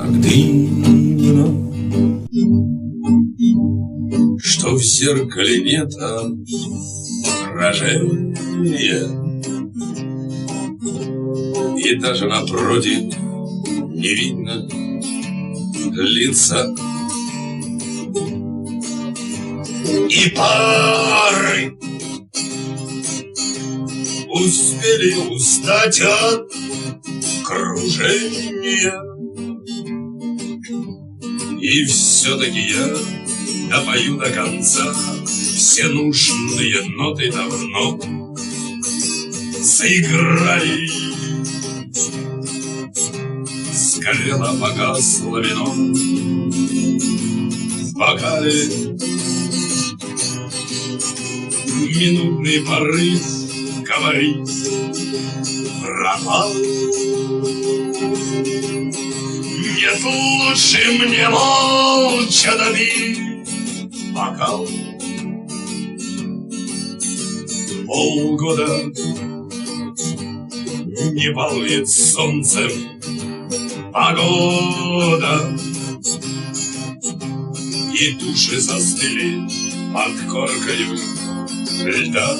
как дымно, что в зеркале нет отражения, и даже напротив не видно лица. И пары успели устать от кружения, и все-таки я допою до конца. Все нужные ноты давно заиграли. Сгорело, погасло вино в бокале. Минутный порыв говорить пропал. Нет, лучше мне молча допить бокал. Полгода не балует солнцем погода, и души застыли под коркою льда.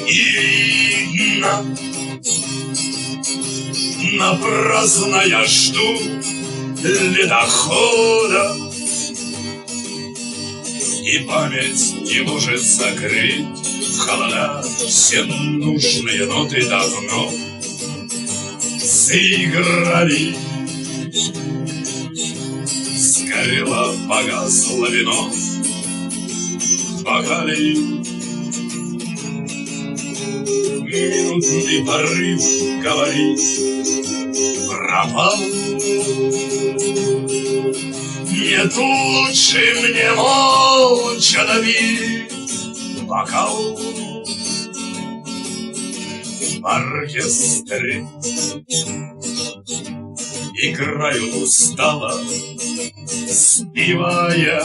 И видно, напрасно я жду ледохода, и память не может закрыть в холода. Все нужные ноты давно заиграли. Сгорело, погасло вино в бокале. Минутный порыв говорить пропал. Нет, лучше мне молча допить бокал. В оркестре играют устало, спевая.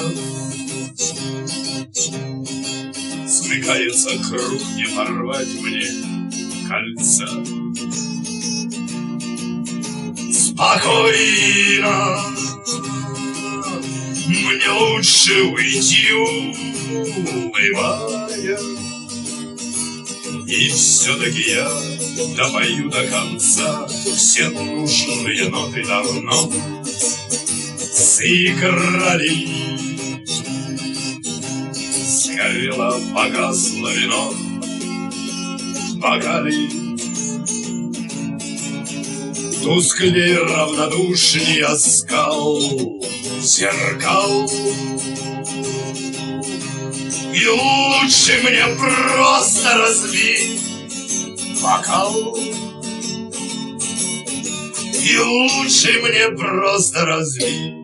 Смыкается круг, не порвать мне кольца. Спокойно, мне лучше уйти, улыбая. И все-таки я допою до конца. Все нужные ноты давно заиграли. Сгорело, погасло вино в бокале. Тусклее, равнодушнее оскал зеркал. И лучше мне просто разбить бокал. И лучше мне просто разбить